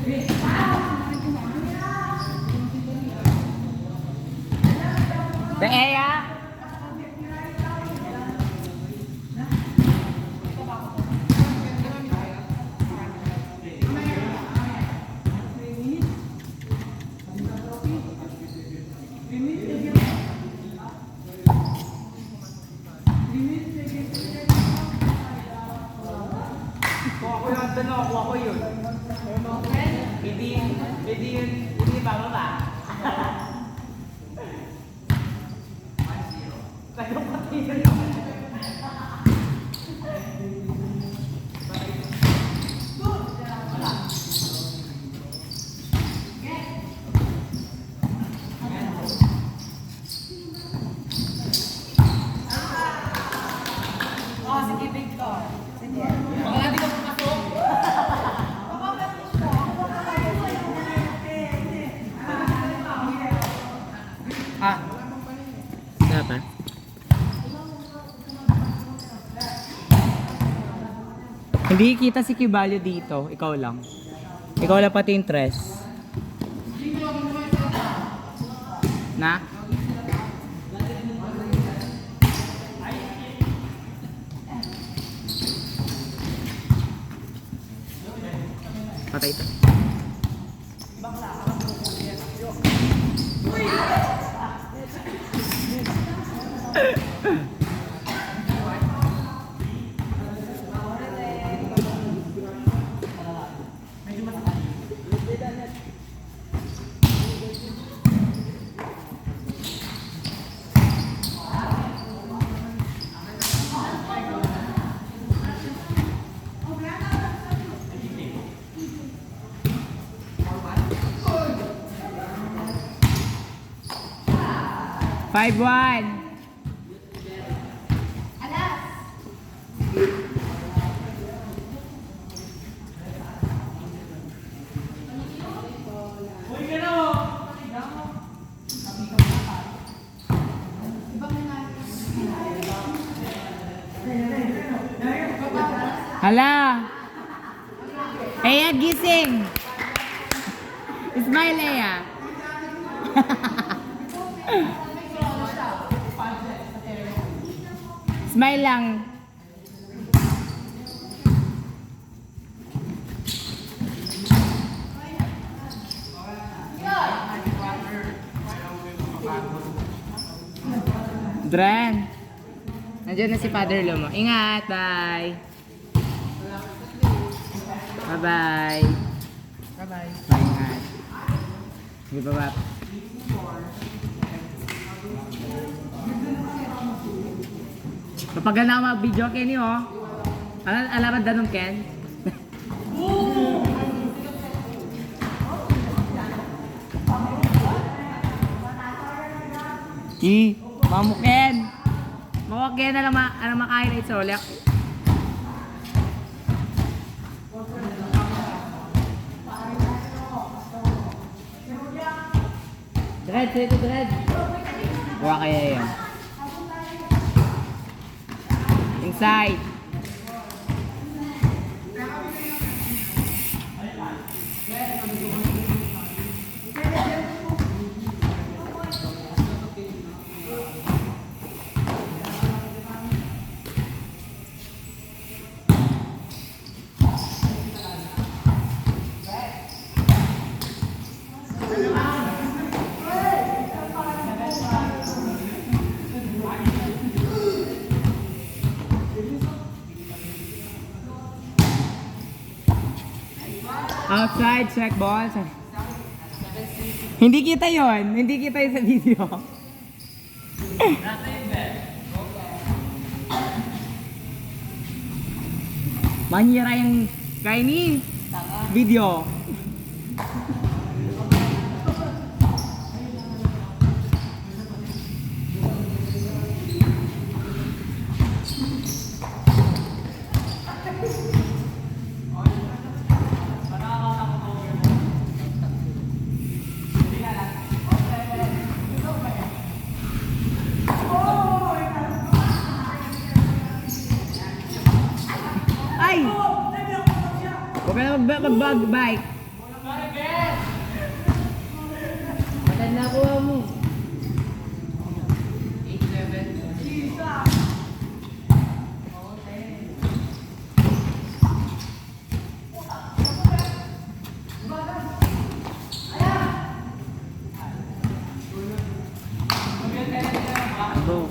The Aya. Ako yun. Hindi bababa. Kayo pati yun. Sige, Victor. Sige. Wala di ka pumasok. Ah. Dapat. Hindi kita si Kibalyo dito, ikaw lang. Ikaw lang pati yung tres. Na? Patay ito. Five one. Hala! Eya, gising! Smile, Eya! Smile lang! Dren! Nandiyan na si Father Lomo. Ingat! Bye! Bye-bye! Bye-bye. Ingat! Sige, baba. Kapag na ako mag-video, Kenny, oh. Alam ba danong Ken? Mamu Ken! Mamu Ken, alam makain ito ulit. Dread. Buka kaya yan. Inside. Outside, check ball. Hindi kita yon, hindi kita yun sa video. Manyira yung kaini video. Ay! Huwag ka na mag-bike. Maganda na kuha mo. 8-7. Go.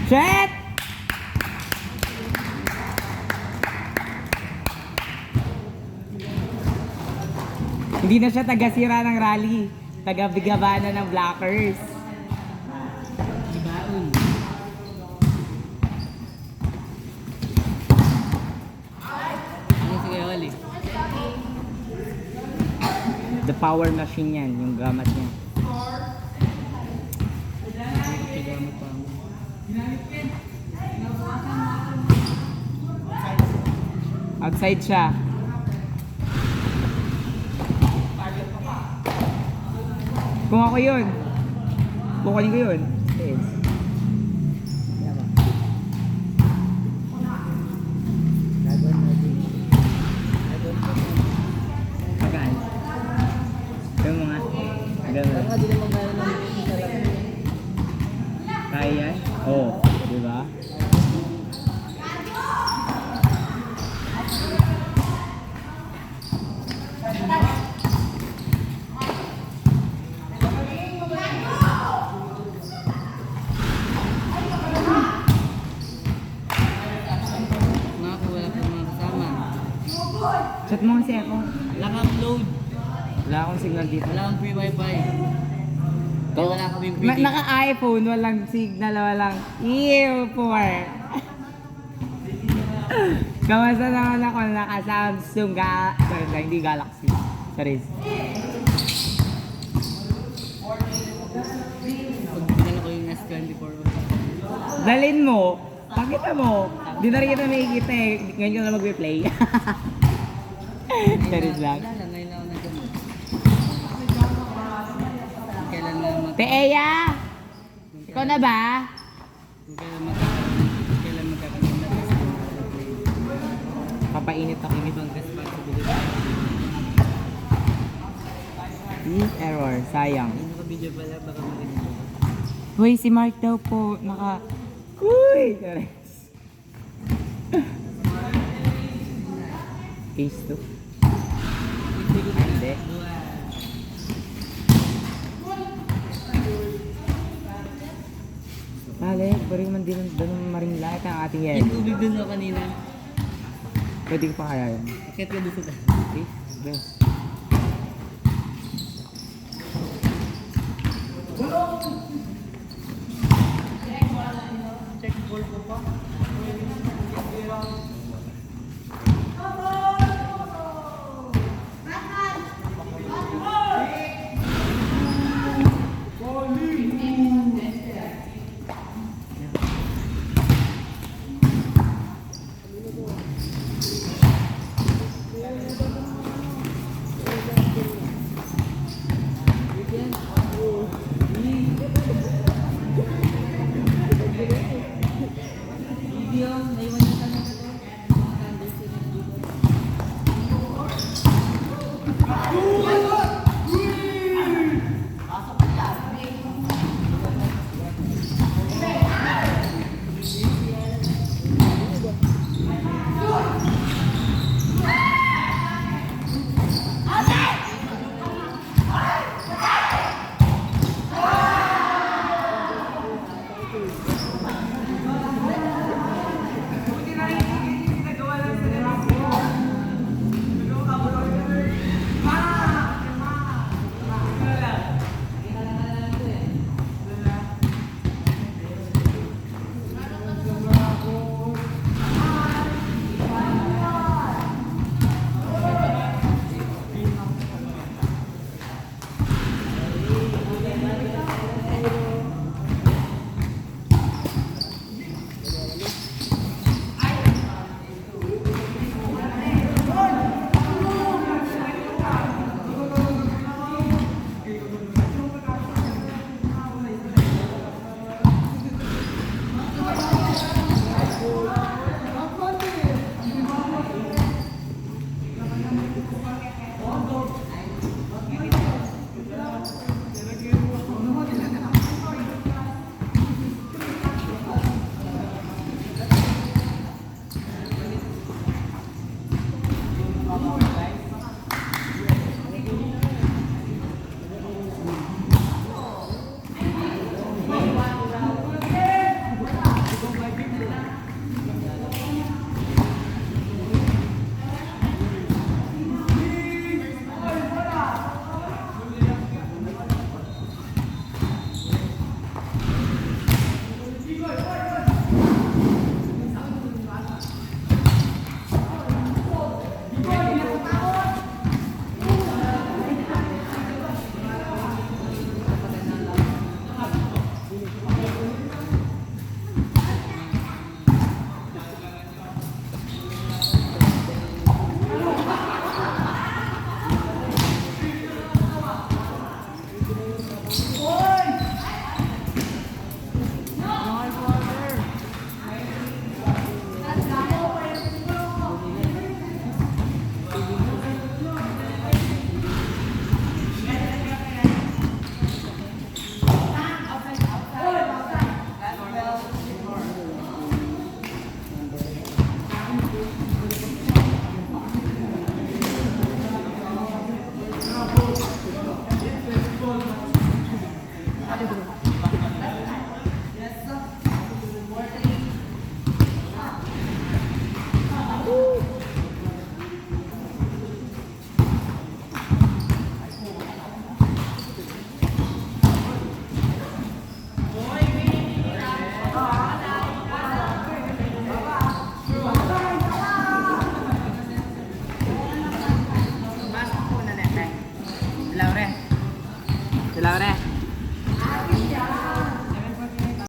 Shit! Hindi na siya taga-sira ng rally. Taga-bigabana ng Blackers. Ibaon. Ano si Kuya Wally? The power machine yan, yung gamat niya. Pigamit pa mo. Outside siya. Kung ako yun, kukunin ko yun. Yes. Tama. Magaan. Ito mo nga. Magaan. Baka di naman gano'n ng sarap. Kaya yan? Oo. Di ba? Mga ko wala pa mga kasama. Chat mo kasi ako. Wala kang load. Wala akong signal dito. Wala kang free wifi. Kaya wala kaming free. Naka-iPhone, walang signal, walang ew, poor. Kamusta naman ako naka-Samsung sorry, hindi Galaxy. Sorry. Pag binala ko yung S24. Dalin mo. Pakita mo. Di na rin kita makikita eh. Ngayon ko na mag-replay. Sorry lang. Wala lang, ngayon lang ako nagkamot. Kailan nga Teeya! Ikaw na ba? Kailan magkakaroon na rin Papainit ako. yung ibang responsibility. Please error. Sayang. Yung naka-video pala, baka marinig ko. Uy, si Mark daw po. Uy! Case 2. Hindi. Bale, pwede man din doon maringla. Ito ang ating Yung yan. tubig dun no kanina. Pwede ko pa kaya yan. Akit ka dun sa taas. Okay? Go. Check ball ko pa.